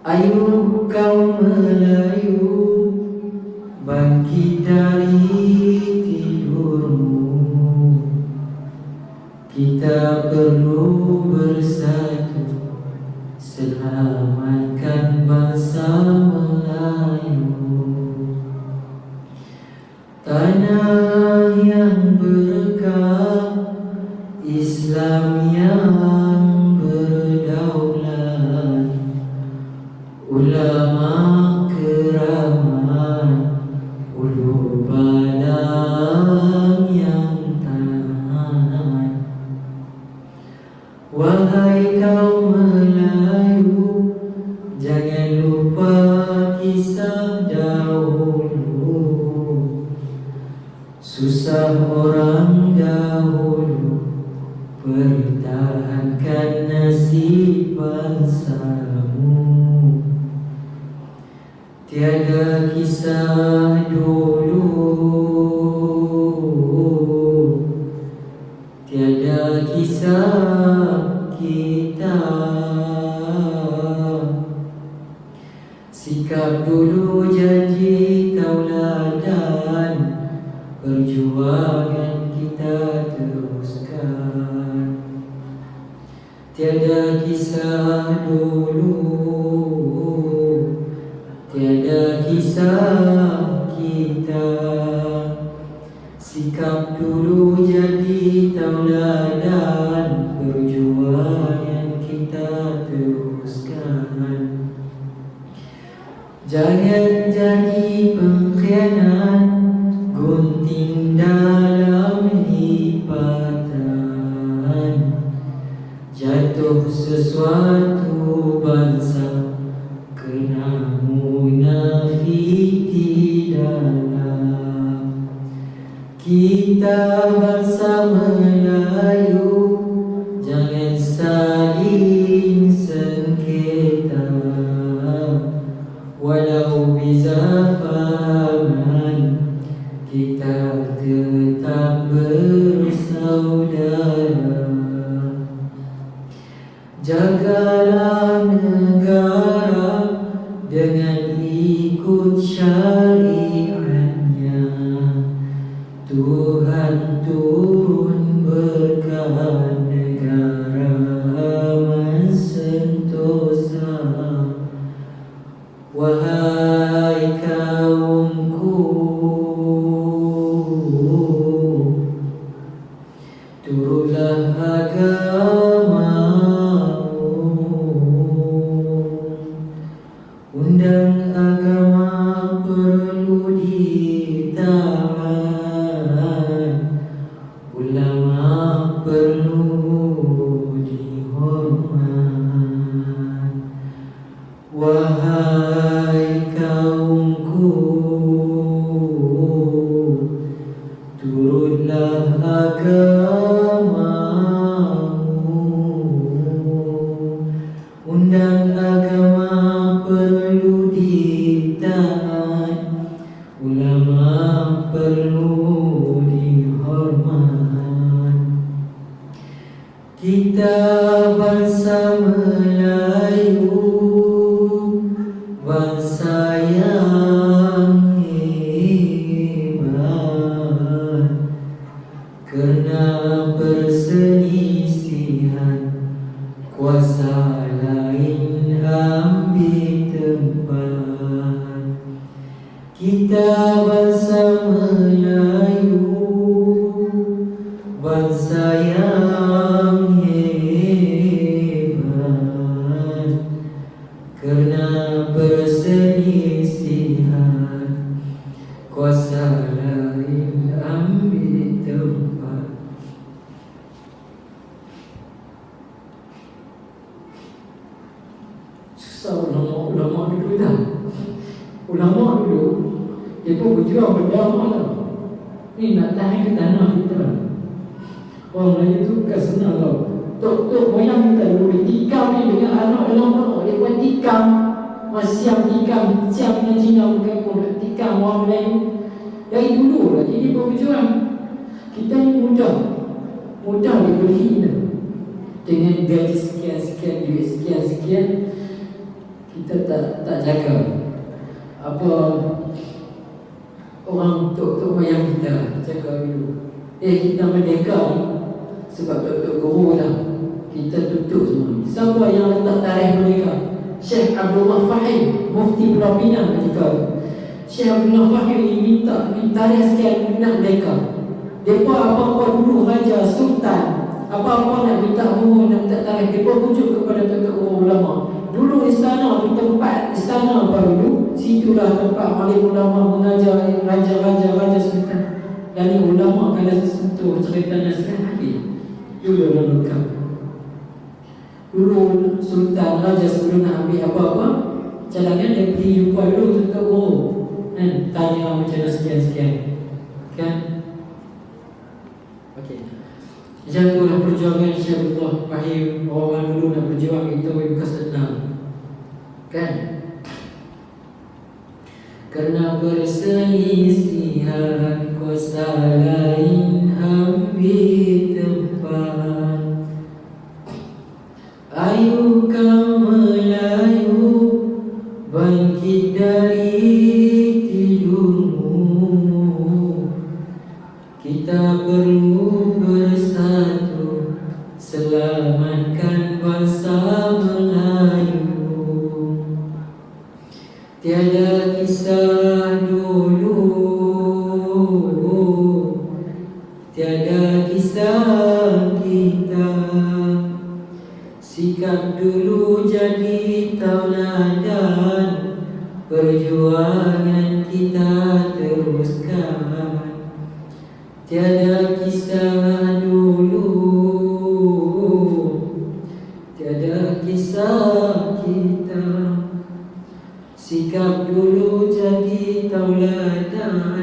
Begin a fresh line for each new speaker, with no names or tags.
Ayo kaum Melayu, bangkit dari tidurmu. Kita perlu bersatu, selamatkan bangsa Melayu. Tanah yang berkah, Islam yang berdaulat, ulama keramat, ulu balang yang taat. Wahai kaum Melayu, jangan lupa kisah dahulu. Susah orang dahulu, pertahankan nasib bangsamu. Tiada kisah dulu, tiada kisah kita. Sikap dulu jadi tauladan, perjuangan kita teruskan. Tiada kisah dulu, tiada kisah kita. Sikap dulu jadi tauladan, perjuangan kita teruskan. Jangan jadi pengkhianat, gunting dalam lipatan. Jatuh sesuatu bangsa, kena munafik di dalam. Kita bangsa Melayu, jangan saling sengketa. Walau bizafaman, kita tetap bersaudara. Jagalah negara dengan ikut syariatnya. Tuhan turun berkah, negara aman sentosa. Wahai kaumku, turutlah agamamu. Undang agama perlu ditaat, ulama perlu dihormat. Wahai kaumku, turutlah agamamu. Undang agama perlu ditaat, ulama perlu dihormat. Kita bangsa Melayu, bangsa yang hebat. Kerana perselisihan, kuasa lain ambil tempat. Kita bangsa Melayu, bangsa yang hebat. Kerana perselisihan, kuasa lain ambil tempat. Susah ulama dulu dah. Ulama dulu dia pun berjuang berdamai lah. Ni nak tahan ke tanah kita. Orang Melayu tu bukan senang tau. Tok moyang kita dulu ditikam ni dengan anak ulama. Dia buat tikam, siap tikam, siap dengan Cina bukan pun tikam orang Melayu. Dari dulu lah jadi berjuang. Kita ni mudah diberi dengan gaji sekian-sekian, duit sekian-sekian. kita tak jaga apa orang tok-tok mayang kita jaga dulu. Kita merdeka ni sebab tok-tok guru dah kita tutup semua ni. Siapa yang letak tarikh mereka? Syekh Abdullah Fahim, Mufti Pulau Pinang ketika itu. Syekh Abdullah Fahim ni minta tarikh sekian nak merdeka. Mereka apa-apa dulu raja, sultan, apa-apa nak minta guru, nak minta tarikh, mereka rujuk kepada tok-tok ulama. Dulu istana tu tempat istana baru, situlah tempat alim ulama mengajar raja-raja sultan. Dan ulama kalau sesentuh ceritanya sekarang lagi. Dulu lengkap. Dulu sultan raja sebelum nak ambil apa-apa, cadangan dia pergi jumpa dulu tok guru. Kan tanya macam mana sekian-sekian. Kan? Okey. Macam tu lah perjuangan Syekh Abdullah Fahim. Orang dulu nak berjuang itu bukan senang. Kan? Kerana perselisihan kuasa lain ambil tempat. Ayo kau Melayu bangkit dari tidurmu. Kita perlu bersatu selamatkan bangsa Melayu. Tiada kisah dulu, tiada kisah kita. Sikap dulu jadi tauladan, perjuangan kita teruskan. Tiada kisah dulu, tiada kisah kita. Sikap dulu jadi tauladan,